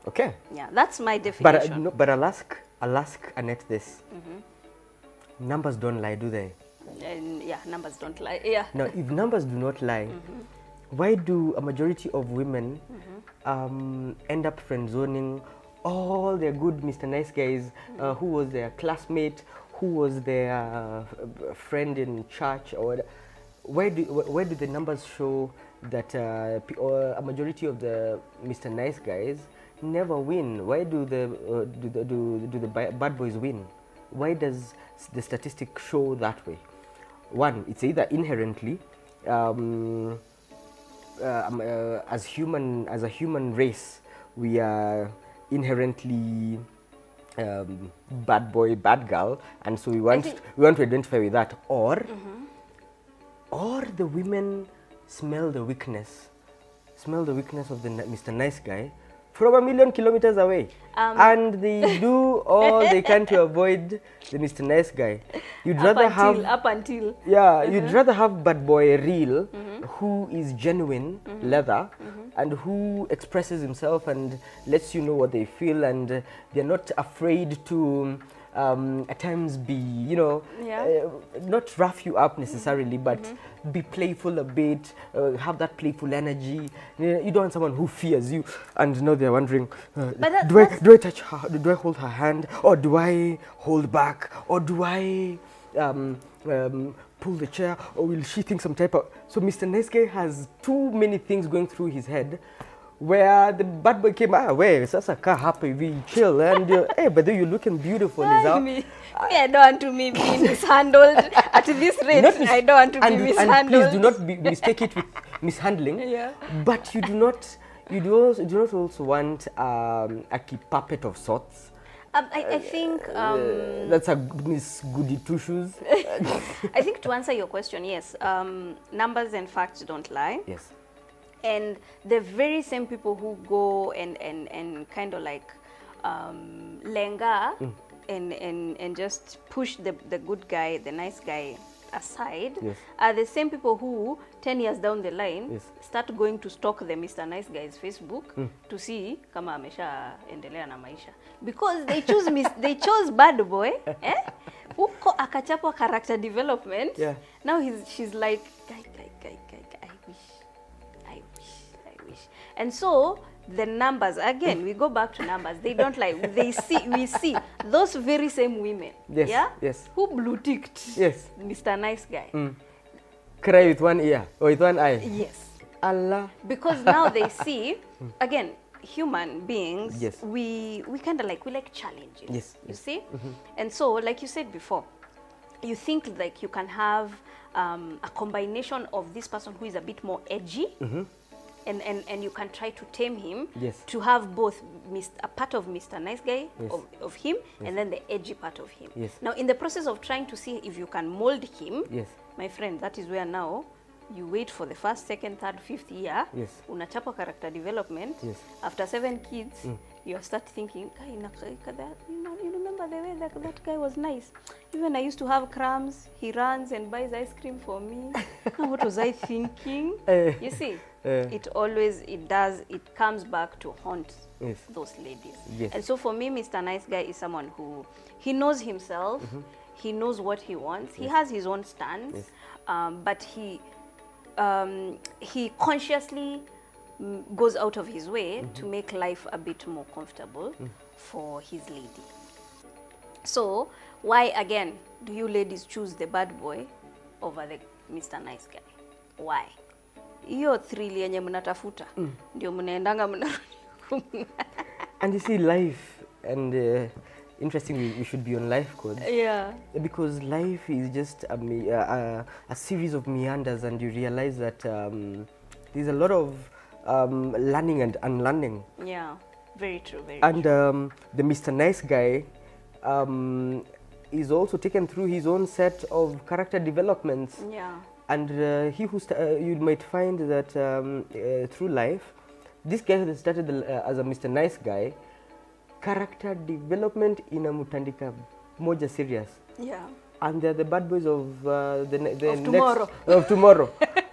Okay. Yeah, that's my definition. But I'll ask Annette this. Numbers don't lie, do they? And yeah, numbers don't lie. Yeah. Now, if numbers do not lie, why do a majority of women end up friend zoning all their good Mr. Nice guys who was their classmate, who was their friend in church, or where do the numbers show that a majority of the Mr. Nice guys never win? Why do the bad boys win? Why does the statistic show that way? One, it's either inherently as a human race, we are inherently bad boy, bad girl, and so we want to identify with that, or the women smell the weakness of the Mr. Nice guy from 1,000,000 kilometers away, and they do all they can to avoid the Mr. Nice guy. You'd rather have you'd rather have bad boy real, who is genuine leather, and who expresses himself and lets you know what they feel, and they're not afraid to at times be, not rough you up necessarily, but be playful a bit, have that playful energy. You don't want someone who fears you and now they're wondering, do I touch her, do I hold her hand, or do I hold back, or do I pull the chair, or will she think some type of... So Mr. Nice guy has too many things going through his head, where the bad boy came, where sasa car happy, we chill, and hey, but you're looking beautiful. I don't want to be mishandled at this rate. I don't want to be mishandled. And please do not mistake it with mishandling. Yeah. But you do not also want a key puppet of sorts. I think that's a Miss Goody Two Shoes. I think to answer your question, yes, numbers and facts don't lie. Yes. And the very same people who go and kind of like lenga and just push the good guy, the nice guy aside, yes, are the same people who 10 years down the line start going to stalk the Mr. Nice guy's Facebook to see kama amesha endelea na maisha, because they choose they chose bad boy, huko akachapwa character development. Yeah. Now she's like, I wish. And so the numbers, again, we go back to numbers. They don't lie. We see those very same women. Yes. Yeah. Yes. Who blue ticked. Yes. Mr. Nice guy. Cry with one ear or with one eye. Yes. Allah. Because now they see, again, human beings. Yes. We kind of like, we like challenges. Yes. You see. And so, like you said before, you think like you can have a combination of this person who is a bit more edgy. And you can try to tame him, yes, to have both a part of Mr. Nice guy, yes, of him, yes, and then the edgy part of him. Yes. Now, in the process of trying to see if you can mold him, yes, my friend, that is where now you wait for the first, second, third, fifth year. Yes. Unachapa character development. Yes. After 7 kids, you start thinking, you remember the way that guy was nice. Even I used to have crumbs. He runs and buys ice cream for me. Now, what was I thinking? You see, it comes back to haunt, yes, those ladies. Yes. And so for me, Mr. Nice Guy is someone who, he knows himself, he knows what he wants, yes, he has his own stance, yes, but he consciously goes out of his way to make life a bit more comfortable for his lady. So why again do you ladies choose the bad boy over the Mr. Nice Guy? Why? Hiyo thrill yenye mnatafuta ndio mnaendanga mnarudi. And you see, life, and interestingly, we should be on life codes. Yeah. Because life is just a series of meanders, and you realize that there's a lot of learning and unlearning. Yeah, very true, very and true. The Mr. Nice Guy is also taken through his own set of character developments. Yeah. And he who you might find that through life, this guy who started as a Mr. Nice Guy, character development in a mutandika moja serious. Yeah. And they're the bad boys of tomorrow. Of tomorrow.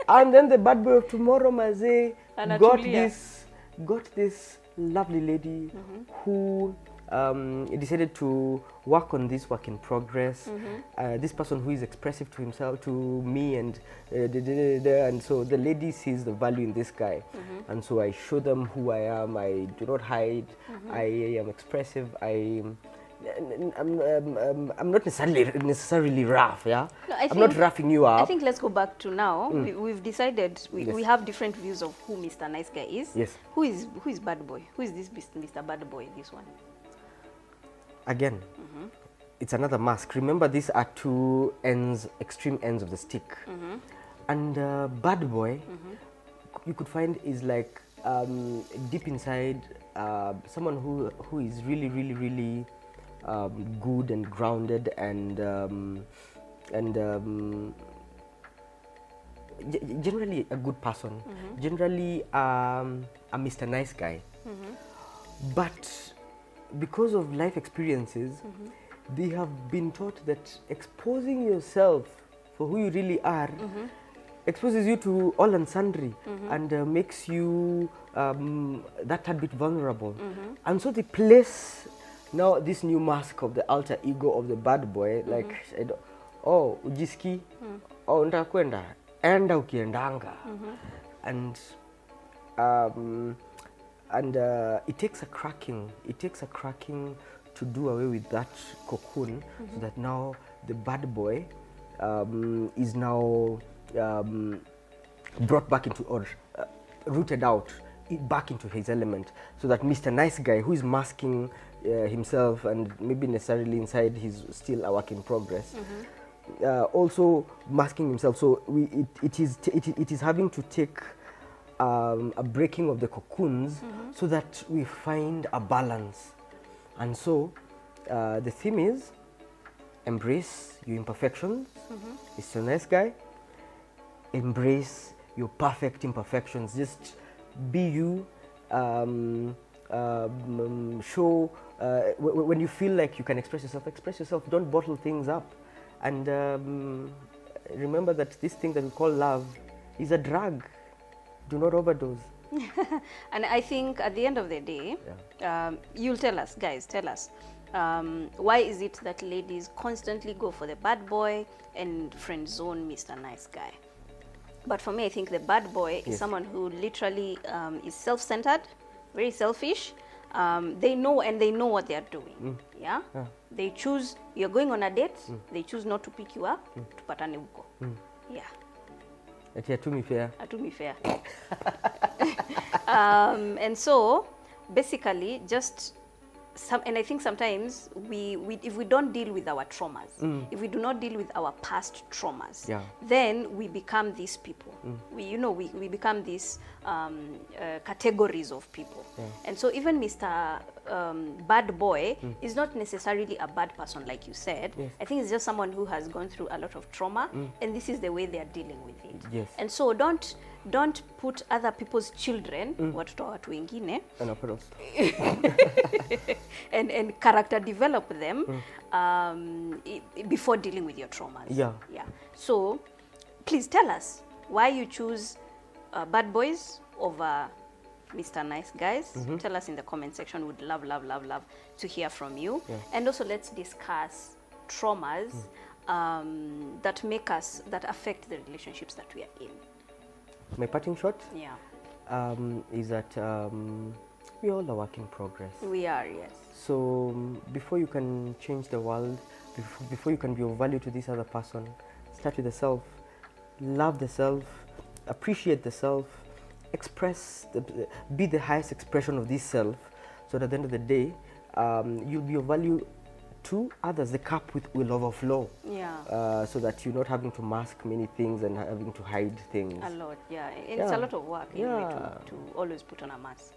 And then the bad boy of tomorrow, Maze, got this lovely lady who decided to work on this work in progress. This person who is expressive to himself, to me, and and so the lady sees the value in this guy, and so I show them who I am. I do not hide. I am expressive. I'm not necessarily rough. Yeah, No, I'm not roughing you up. I think let's go back to now. We've decided we have different views of who Mr. Nice Guy is. Yes. Who is Bad Boy? Who is this Mr. Bad Boy? This one. Again, it's another mask. Remember, these are two ends, extreme ends of the stick. And bad boy, you could find is like deep inside someone who is really good and grounded and generally a good person. Generally a Mr. Nice Guy. But because of life experiences, they have been taught that exposing yourself for who you really are exposes you to all and sundry and makes you that tad bit vulnerable. And so they place now this new mask of the alter ego of the bad boy, like, oh, ujiski, oh, ndakwenda, enda ukiendanga. And it takes a cracking to do away with that cocoon, so that now the bad boy is now brought back into, or rooted out back into his element, so that Mr. Nice Guy, who is masking himself and maybe necessarily inside he's still a work in progress, also masking himself. So it is having to take a breaking of the cocoons so that we find a balance. And so the theme is embrace your imperfections. Mr. Nice Guy, embrace your perfect imperfections. Just be you. Show when you feel like you can express yourself. Don't bottle things up. And remember that this thing that we call love is a drug. Do not overdose. And I think at the end of the day, you'll tell us, guys, why is it that ladies constantly go for the bad boy and friend zone Mr. Nice Guy? But for me, I think the bad boy is someone who literally is self-centered, very selfish. They know what they are doing. Yeah? They choose, you're going on a date, they choose not to pick you up, tupatane huko. Yeah. Atumi fair. Atumi fair. And so, basically, just and I think sometimes if we don't deal with our traumas, if we do not deal with our past traumas, then we become these people. We become these categories of people. And so even Mr. Bad Boy is not necessarily a bad person, like you said. I think it's just someone who has gone through a lot of trauma, and this is the way they are dealing with it. And so don't put other people's children, watoto watu wengine, and character develop them before dealing with your traumas. So please tell us why you choose bad boys over Mr. Nice Guys. Tell us in the comment section. Would love to hear from you. And also let's discuss traumas that affect the relationships that we are in. My parting shot is that we all are work in progress. We are, yes. So before you can change the world, before you can be of value to this other person, start with the self. Love the self, appreciate the self, be the highest expression of this self, so that at the end of the day, you'll be of value to others. The cup will overflow. So that you're not having to mask many things and having to hide things. A lot, It's a lot of work anyway, to always put on a mask.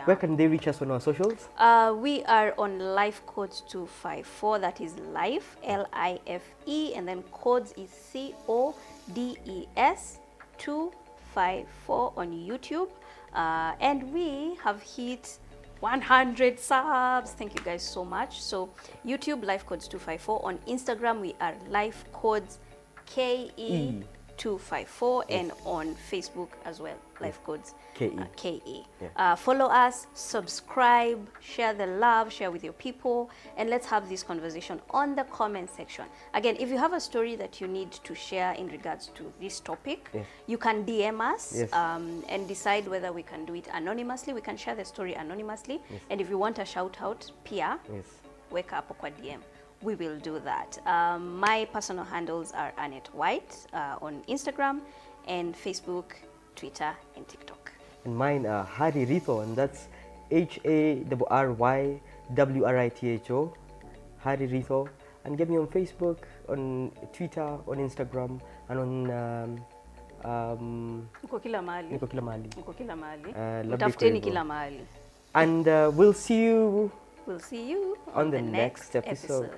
Where can they reach us on our socials? We are on Life Codes 254. That is Life, L-I-F-E, and then Codes is C-O-D-E-S 254 on YouTube. And we have hit 100 subs. Thank you guys so much. So YouTube, Life Codes 254. On Instagram, we are Life Codes KE 254 and on Facebook as well, Life Codes KE. KE. Yeah. Follow us, subscribe, share the love, share with your people, and let's have this conversation on the comment section. Again, if you have a story that you need to share in regards to this topic, you can DM us and decide whether we can do it anonymously. We can share the story anonymously, and if you want a shout out, Pia, wake up kwa DM. We will do that. My personal handles are Annette White on Instagram and Facebook, Twitter, and TikTok. And mine are Harry Ritho, and that's HARYWRITHO, Harry Ritho. And get me on Facebook, on Twitter, on Instagram, and on Uko kila mahali. Niko kila mahali. Uko kila mahali. Utafuteni kila mahali. And we'll see you on the next episode.